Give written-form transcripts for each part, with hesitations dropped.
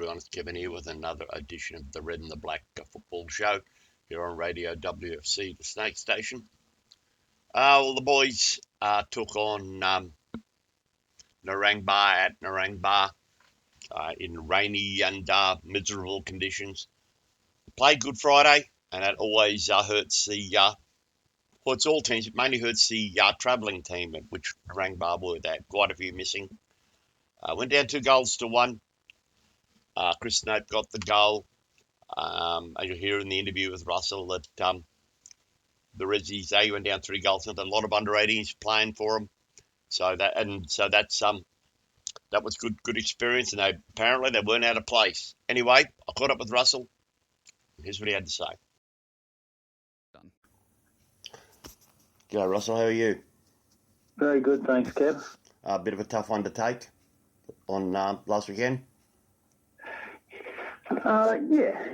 everyone. It's Kevin here with another edition of the Red and the Black Football Show here on Radio WFC, the Snake Station. Well, the boys took on Narangba at Narangba in rainy and miserable conditions. Played Good Friday, and that always hurts the, well, it's all teams. It mainly hurts the travelling team, which Narangba were. They had quite a few missing. Went down 2-1. Chris Snape got the goal. As you'll hear in the interview with Russell, that the Rezzies, they went down 3-0. A lot of under 18s playing for them. That was good experience, and apparently they weren't out of place. Anyway, I caught up with Russell. Here's what he had to say. Done. G'day, Russell. How are you? Very good, thanks, Kev. A bit of a tough one to take on last weekend.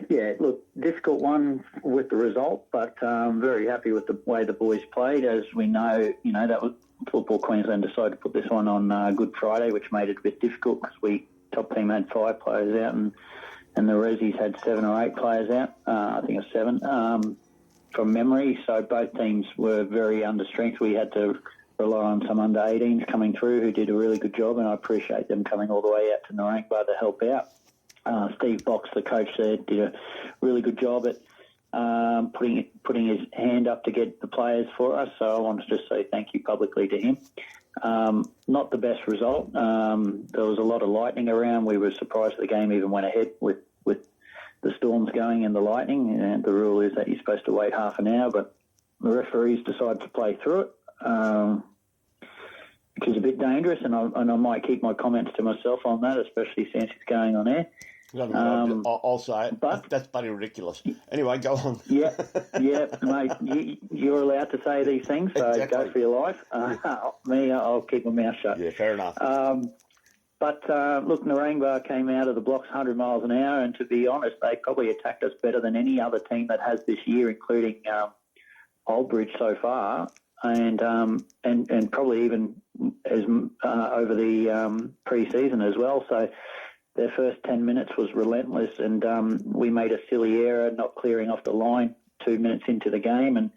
Yeah. Look, difficult one with the result, but very happy with the way the boys played. As we know, that was Football Queensland decided to put this one on Good Friday, which made it a bit difficult because top team had 5 players out and the Rezzies had 7 or 8 players out. I think it was 7 from memory. So both teams were very under strength. We had to rely on some under 18s coming through who did a really good job, and I appreciate them coming all the way out to Narangba to help out. Steve Box, the coach there, did a really good job at putting his hand up to get the players for us. So I wanted to say thank you publicly to him. Not the best result. There was a lot of lightning around. We were surprised the game even went ahead with the storms going and the lightning. And the rule is that you're supposed to wait half an hour, but the referees decided to play through it, which is a bit dangerous. And I might keep my comments to myself on that, especially since it's going on air. I'll say it. But that's bloody ridiculous. Anyway, go on. Yeah, mate. You're allowed to say these things, so exactly. Go for your life. I'll keep my mouth shut. Yeah, fair enough. But look, Narangba came out of the blocks 100 miles an hour, and to be honest, they probably attacked us better than any other team that has this year, including Old Bridge so far, and probably even as over the pre-season as well. So. Their first 10 minutes was relentless, and we made a silly error not clearing off the line 2 minutes into the game and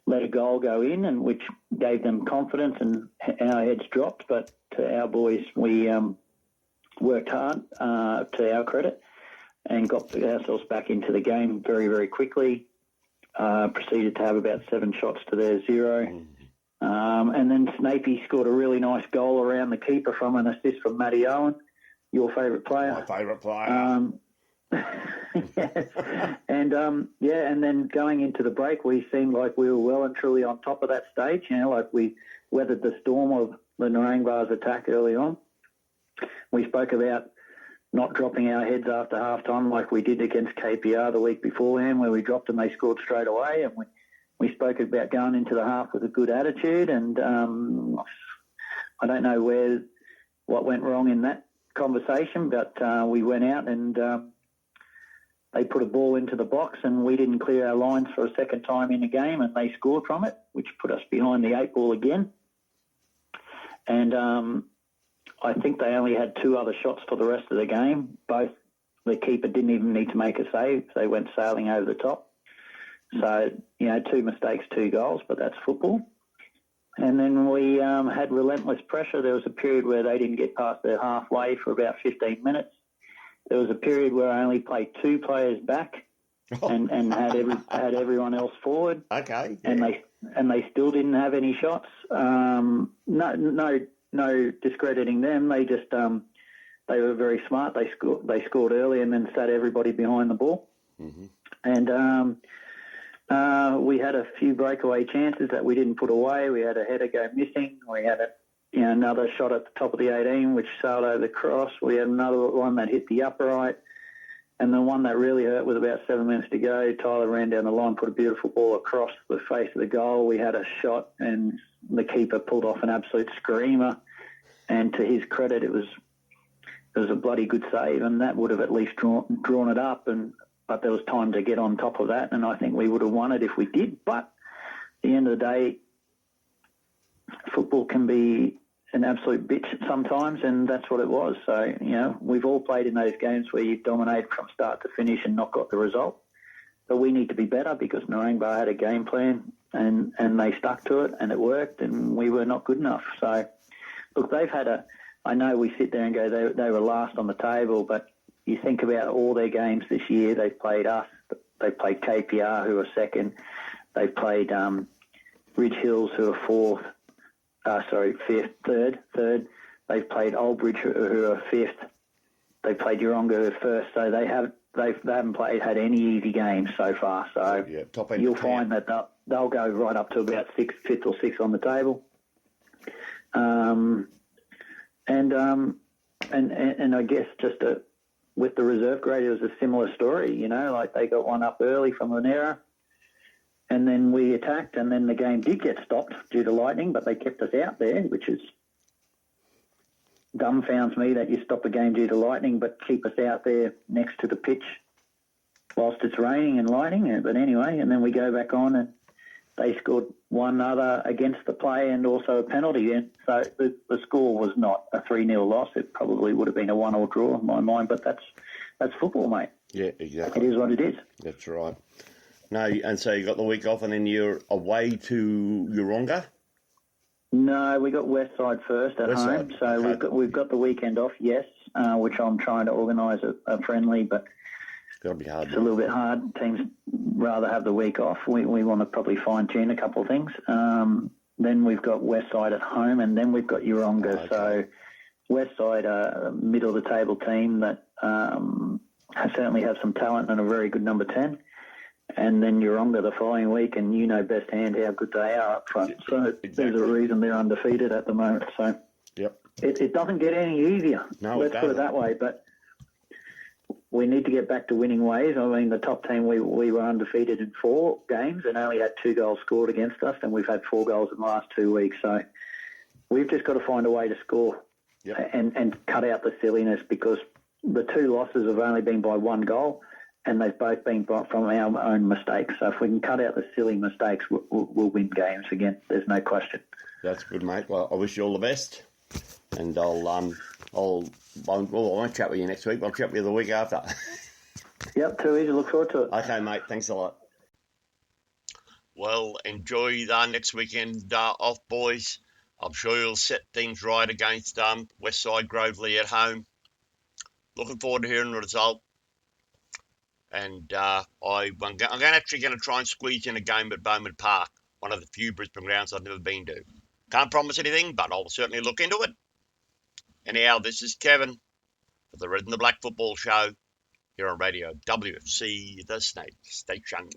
let a goal go in, and which gave them confidence, and our heads dropped. But to our boys, we worked hard, to our credit, and got ourselves back into the game very, very quickly. Proceeded to have about 7 shots to their 0. And then Snapey scored a really nice goal around the keeper from an assist from Matty Owen. Your favourite player. My favourite player. Yes. And then going into the break, we seemed like we were well and truly on top of that stage. Like we weathered the storm of the Narangba's attack early on. We spoke about not dropping our heads after half-time like we did against KPR the week beforehand, where we dropped and they scored straight away. And we spoke about going into the half with a good attitude. And I don't know what went wrong in that conversation, but we went out and they put a ball into the box and we didn't clear our lines for a second time in the game, and they scored from it, which put us behind the 8 ball again. And I think they only had 2 other shots for the rest of the game. Both the keeper didn't even need to make a save. They went sailing over the top. So, 2 mistakes, 2 goals, but that's football. And then we had relentless pressure. There was a period where they didn't get past their halfway for about 15 minutes. There was a period where I only played 2 players back and had everyone else forward. Okay. Yeah. And they still didn't have any shots. No discrediting them. They just they were very smart. They scored early and then sat everybody behind the ball. Mm-hmm. And we had a few breakaway chances that we didn't put away. We had a header go missing. We had another shot at the top of the 18, which sailed over the cross. We had another one that hit the upright. And the one that really hurt with about 7 minutes to go, Tyler ran down the line, put a beautiful ball across the face of the goal. We had a shot and the keeper pulled off an absolute screamer. And to his credit, it was a bloody good save, and that would have at least drawn it up. But there was time to get on top of that, and I think we would have won it if we did. But at the end of the day, football can be an absolute bitch sometimes, and that's what it was. So, we've all played in those games where you've dominated from start to finish and not got the result. But we need to be better because Narangba had a game plan and they stuck to it and it worked, and we were not good enough. So, look, they've had I know we sit there and go they were last on the table, but you think about all their games this year. They've played us. They played KPR, who are second. They've played Ridge Hills, who are third. They've played Old Bridge, who are fifth. They played Yeronga, who are first. So they haven't had any easy games so far. So you'll find that they'll go right up to about fifth or sixth on the table. And I guess with the reserve grade, it was a similar story. Like they got one up early from Lanera. And then we attacked, and then the game did get stopped due to lightning, but they kept us out there, which is dumbfounds me that you stop a game due to lightning, but keep us out there next to the pitch whilst it's raining and lightning. But anyway, and then we go back on, and they scored one other against the play and also a penalty. And so the score was not a 3-0 loss. It probably would have been a 1-1 draw in my mind, but that's football, mate. Yeah, exactly. It is what it is. That's right. No, and so you got the week off, and then you're away to Yeronga? No, we got Westside first at home. So okay. we've got the weekend off, yes, which I'm trying to organise a friendly, but it'll be hard. It's a little bit hard. Teams rather have the week off. We want to probably fine tune a couple of things. Then we've got Westside at home, and then we've got Yeronga. Okay. So Westside, a middle of the table team that certainly have some talent and a very good number 10. And then Yeronga the following week, and you know best hand how good they are up front. So There's a reason they're undefeated at the moment. So it doesn't get any easier. No, let's put it that way. But we need to get back to winning ways. I mean, the top team, we were undefeated in 4 games and only had 2 goals scored against us, and we've had 4 goals in the last 2 weeks. So we've just got to find a way to score and cut out the silliness, because the 2 losses have only been by 1 goal. And they've both been from our own mistakes. So if we can cut out the silly mistakes, we'll win games again. There's no question. That's good, mate. Well, I wish you all the best. And I won't chat with you next week. I'll chat with you the week after. Yep, too easy. Look forward to it. Okay, mate. Thanks a lot. Well, enjoy the next weekend off, boys. I'm sure you'll set things right against Westside Grovely at home. Looking forward to hearing the result. And I'm actually going to try and squeeze in a game at Bowman Park, one of the few Brisbane grounds I've never been to. Can't promise anything, but I'll certainly look into it. Anyhow, this is Kevin for the Red and the Black Football Show here on Radio WFC, the Snake Station.